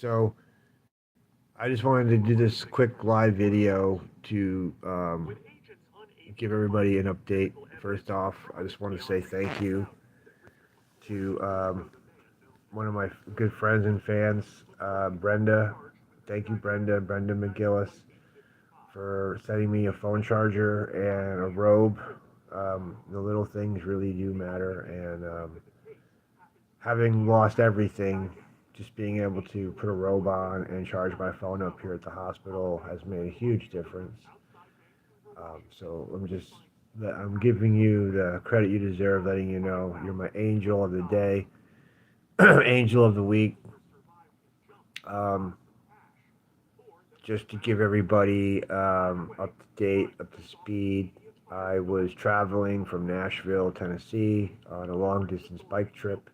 So I just wanted to do this quick live video to give everybody an update. First off, I just want to say thank you to one of my good friends and fans, Brenda. Thank you, Brenda McGillis, for sending me a phone charger and a robe. The little things really do matter, and having lost everything, just being able to put a robe on and charge my phone up here at the hospital has made a huge difference. So I'm giving you the credit you deserve, letting you know you're my angel of the day, angel of the week. Um, just to give everybody up to date, up to speed, I was traveling from Nashville, Tennessee on a long distance bike trip,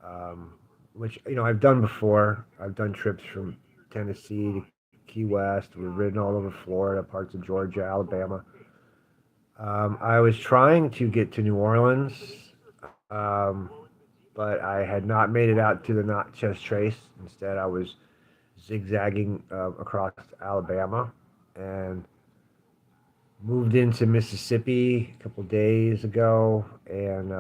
um, which I've done before. I've done trips from Tennessee to Key West. We've ridden all over Florida, parts of Georgia, Alabama. I was trying to get to New Orleans, um, but I had not made it out to the Natchez Trace. Instead, I was zigzagging across Alabama and moved into Mississippi a couple days ago. And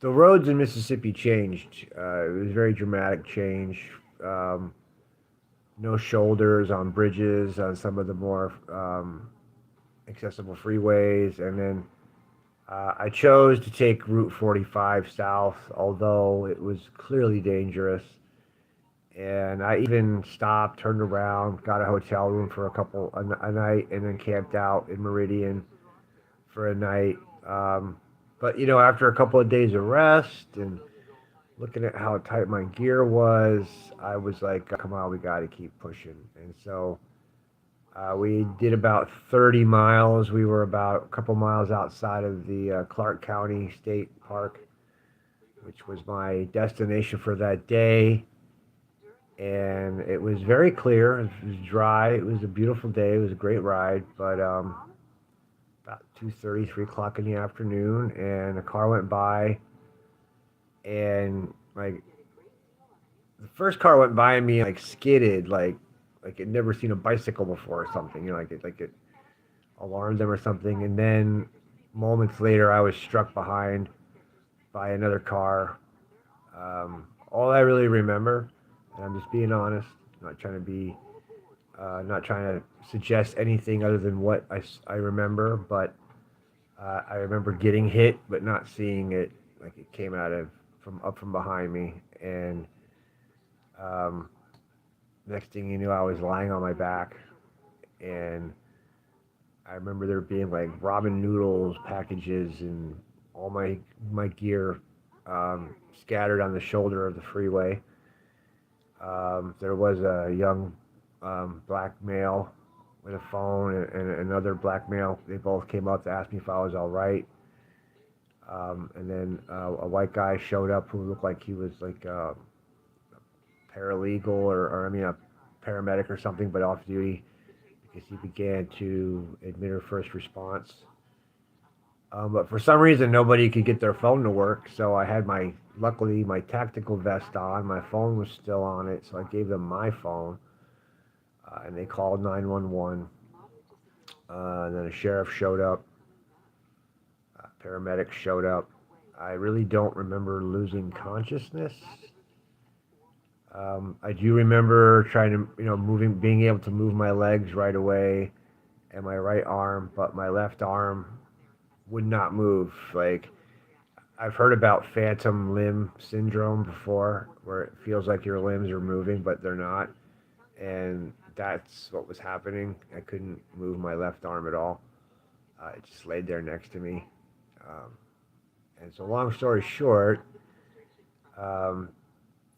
the roads in Mississippi changed. It was a very dramatic change. Um, no shoulders on bridges on some of the more accessible freeways, and then I chose to take Route 45 south, although it was clearly dangerous. And I even stopped, turned around, got a hotel room for a night, and then camped out in Meridian for a night. But after a couple of days of rest and looking at how tight my gear was, I was like, "Come on, we got to keep pushing." And so we did about 30 miles. We were about a couple miles outside of the Clark County State Park, which was my destination for that day. And it was very clear. It was dry. It was a beautiful day. It was a great ride. But about 2:30, 3 o'clock in the afternoon, and a car went by, and like the first car went by me, like skidded, like it never seen a bicycle before or something. Like it alarmed them or something. And then moments later, I was struck behind by another car. All I really remember, and I'm just being honest, not trying to be, not trying to suggest anything other than what I remember, but I remember getting hit, but not seeing it. Like it came out of from up from behind me, and um, next thing you knew, I was lying on my back, and I remember there being like ramen noodles packages and all my gear scattered on the shoulder of the freeway. There was a young black male with a phone and another black male. They both came up to ask me if I was all right. And then a white guy showed up who looked like he was like a paralegal or I mean a paramedic or something, but off duty because he began to administer first response. But for some reason, nobody could get their phone to work. So I had luckily, my tactical vest on. My phone was still on it. So I gave them my phone. And they called 911. And then a sheriff showed up. Paramedics showed up. I really don't remember losing consciousness. I do remember trying to, being able to move my legs right away and my right arm, but my left arm would not move. Like I've heard about phantom limb syndrome before, where it feels like your limbs are moving but they're not, and that's what was happening. I couldn't move my left arm at all. It just laid there next to me. Um, and so, long story short, um,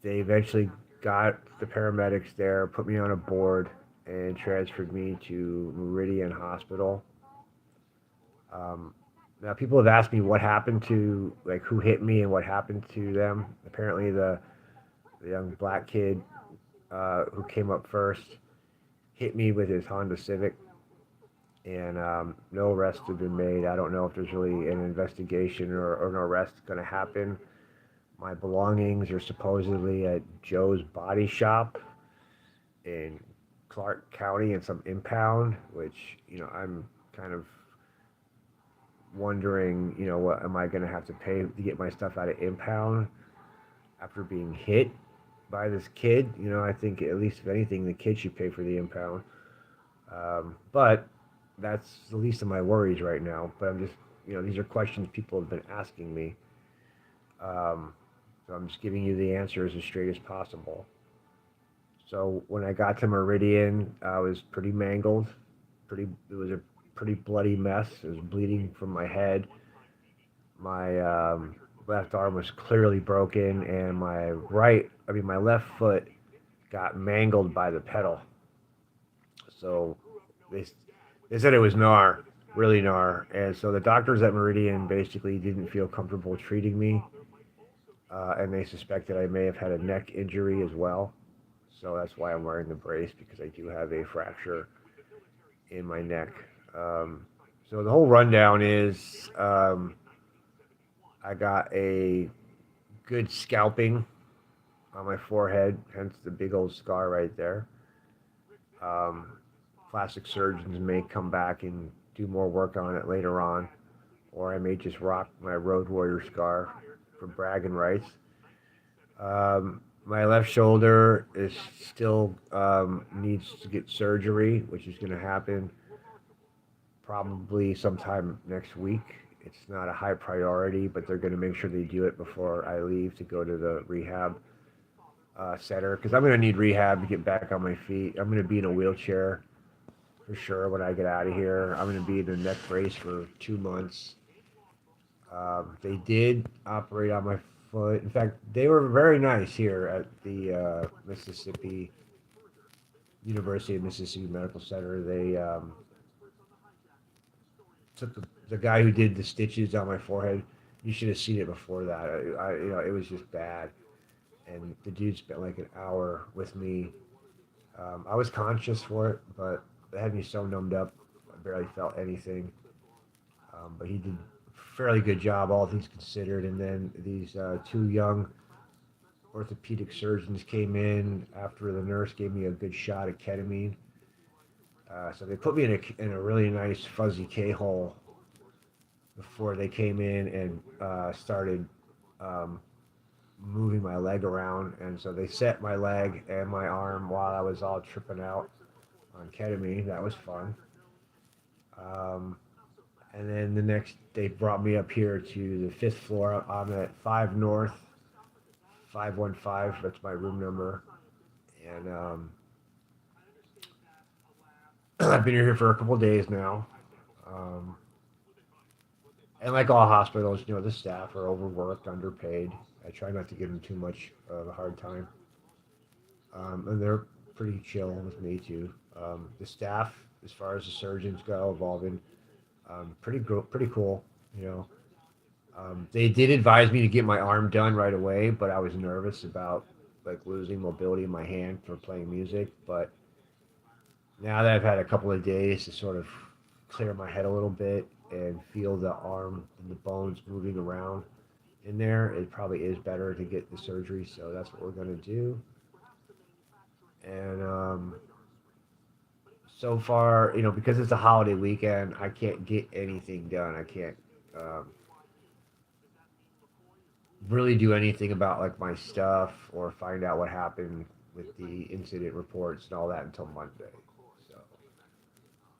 they eventually got the paramedics there, put me on a board, and transferred me to Meridian Hospital. Um, Now, people have asked me what happened to, like, who hit me and what happened to them. Apparently, the young black kid who came up first hit me with his Honda Civic, and no arrests have been made. I don't know if there's really an investigation or an arrest going to happen, My belongings are supposedly at Joe's Body Shop in Clark County in some impound, which, I'm kind of wondering, what am I going to have to pay to get my stuff out of impound after being hit by this kid? I think at least if anything, the kid should pay for the impound. But that's the least of my worries right now. But I'm just, these are questions people have been asking me. Um, so I'm just giving you the answers as straight as possible. So when I got to Meridian, I was pretty mangled. It was a pretty bloody mess. It was bleeding from my head. My left arm was clearly broken, and my left foot got mangled by the pedal. So they they said it was gnar, really gnar, and so the doctors at Meridian basically didn't feel comfortable treating me, and they suspected I may have had a neck injury as well. So that's why I'm wearing the brace because I do have a fracture in my neck. Um, so the whole rundown is I got a good scalping on my forehead, hence the big old scar right there. Um, Plastic surgeons may come back and do more work on it later on, or I may just rock my Road Warrior scar for bragging rights. My left shoulder is still needs to get surgery, which is going to happen probably sometime next week. It's not a high priority, but they're going to make sure they do it before I leave to go to the rehab center because I'm going to need rehab to get back on my feet. I'm going to be in a wheelchair for sure when I get out of here. I'm going to be in a neck brace for 2 months. They did operate on my foot. In fact, they were very nice here at the Mississippi University of Mississippi Medical Center. They took the guy who did the stitches on my forehead. You should have seen it before that. It was just bad. And the dude spent like an hour with me. I was conscious for it, but it had me so numbed up, I barely felt anything. But he did a fairly good job, all things considered. And then these two young orthopedic surgeons came in after the nurse gave me a good shot of ketamine. So they put me in a really nice fuzzy K-hole before they came in and started um, moving my leg around. And so they set my leg and my arm while I was all tripping out on ketamine. That was fun. Um, and then they brought me up here to the fifth floor. I'm at 5 North, 515. That's my room number. And I've been here for a couple of days now. Um, and like all hospitals, the staff are overworked, underpaid. I try not to give them too much of a hard time. And they're pretty chill with me too. The staff, as far as the surgeons go, have all been pretty cool. You know, they did advise me to get my arm done right away, but I was nervous about like losing mobility in my hand for playing music. But now that I've had a couple of days to sort of clear my head a little bit and feel the arm and the bones moving around in there, it probably is better to get the surgery. So that's what we're gonna do. And so far, because it's a holiday weekend, I can't get anything done. I can't um, really do anything about like my stuff or find out what happened with the incident reports and all that until Monday. So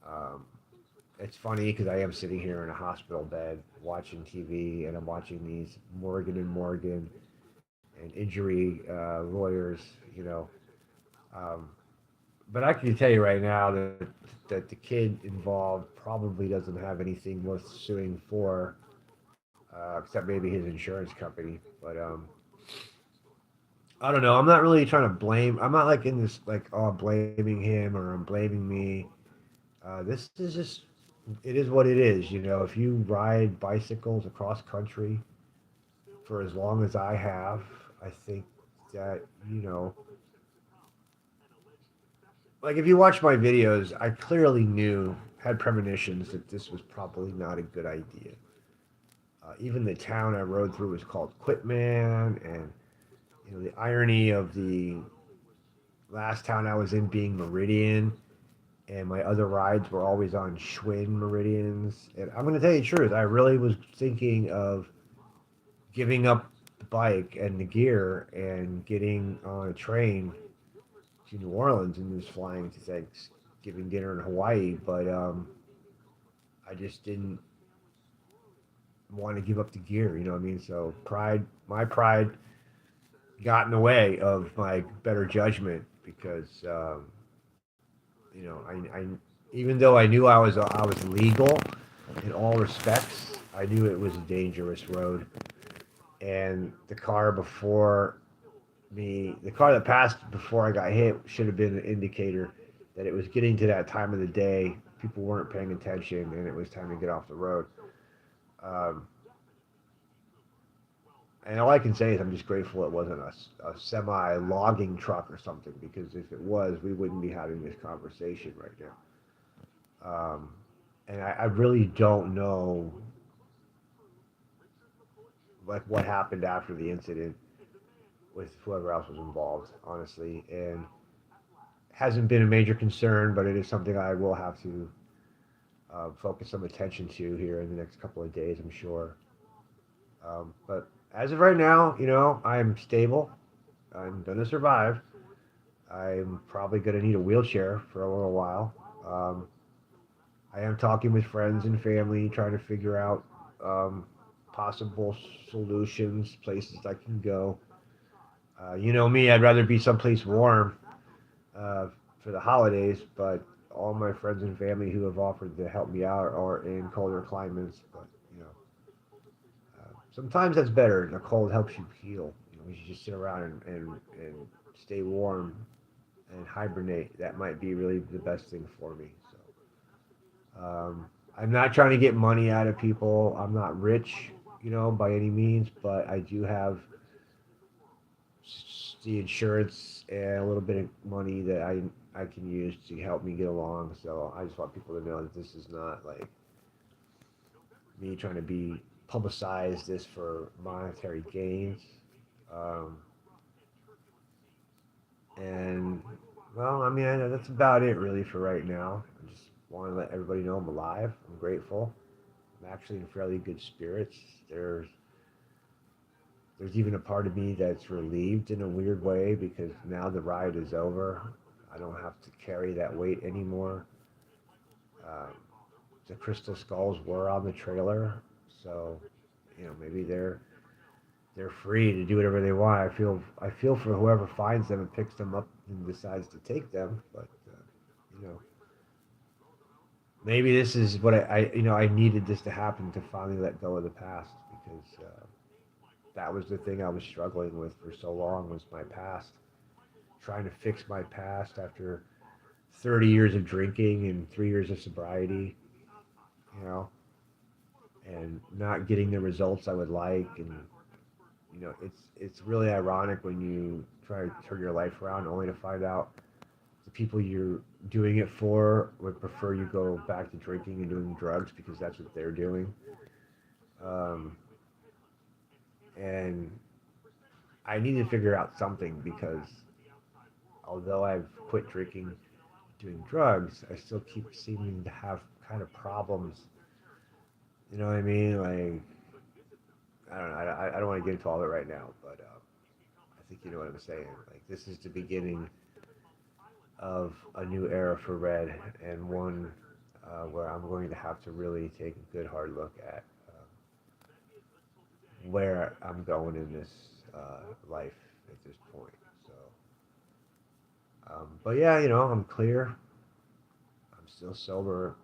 um, it's funny because I am sitting here in a hospital bed watching TV and I'm watching these Morgan and Morgan and injury lawyers, you know. Um, but I can tell you right now that the kid involved probably doesn't have anything worth suing for, except maybe his insurance company. But I don't know. I'm not really trying to blame. I'm not like in this like oh I'm blaming him or I'm blaming me. This is just it is what it is. If you ride bicycles across country for as long as I have, I think that like if you watch my videos, I clearly had premonitions that this was probably not a good idea. Even the town I rode through was called Quitman, and the irony of the last town I was in being Meridian, and my other rides were always on Schwinn Meridians. And I'm going to tell you the truth, I really was thinking of giving up the bike and the gear and getting on a train to New Orleans and just flying to Thanksgiving dinner in Hawaii, but I just didn't want to give up the gear. You know what I mean? So my pride got in the way of my better judgment because even though I knew I was legal in all respects, I knew it was a dangerous road. And the car that passed before I got hit should have been an indicator that it was getting to that time of the day. People weren't paying attention, and it was time to get off the road. Um, and all I can say is I'm just grateful it wasn't a semi logging truck or something, because if it was, we wouldn't be having this conversation right now. And I really don't know like what happened after the incident with whoever else was involved, honestly, and hasn't been a major concern, but it is something I will have to focus some attention to here in the next couple of days, I'm sure. But as of right now, I'm stable. I'm gonna survive. I'm probably gonna need a wheelchair for a little while. Um, I am talking with friends and family, trying to figure out possible solutions, places I can go. You know me, I'd rather be someplace warm for the holidays, but all my friends and family who have offered to help me out are in colder climates. But sometimes that's better. The cold helps you heal. You should just sit around and stay warm and hibernate. That might be really the best thing for me. So I'm not trying to get money out of people. I'm not rich, by any means, but I do have the insurance and a little bit of money that I can use to help me get along. So I just want people to know that this is not like me trying to be publicize this for monetary gains. Um, and well, I mean, I know that's about it really for right now. I just want to let everybody know I'm alive. I'm grateful. I'm actually in fairly good spirits. There's even a part of me that's relieved in a weird way because now the ride is over. I don't have to carry that weight anymore. Um, the crystal skulls were on the trailer, so maybe they're free to do whatever they want. I feel for whoever finds them and picks them up and decides to take them, but you know maybe this is what I needed this to happen to finally let go of the past, because that was the thing I was struggling with for so long, was my past, trying to fix my past after 30 years of drinking and 3 years of sobriety, you know, and not getting the results I would like. And it's really ironic when you try to turn your life around only to find out the people you're doing it for would prefer you go back to drinking and doing drugs because that's what they're doing. Um, and I need to figure out something, because although I've quit drinking, doing drugs, I still keep seeming to have kind of problems. You know what I mean? Like, I don't know. I don't want to get into all of it right now, but I think you know what I'm saying. Like, this is the beginning of a new era for Red, and one where I'm going to have to really take a good hard look at where I'm going in this life at this point. So, but yeah, I'm clear. I'm still sober,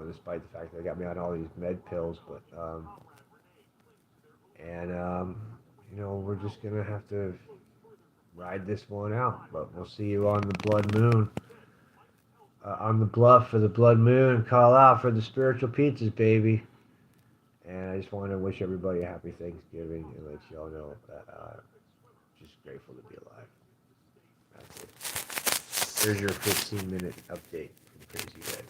despite the fact that they got me on all these med pills. But and we're just gonna have to ride this one out. But we'll see you on the blood moon, on the bluff for the blood moon. Call out for the spiritual pizzas, baby. And I just want to wish everybody a happy Thanksgiving and let y'all know that I'm just grateful to be alive. That's it. Here's your 15-minute update from Krazy Red.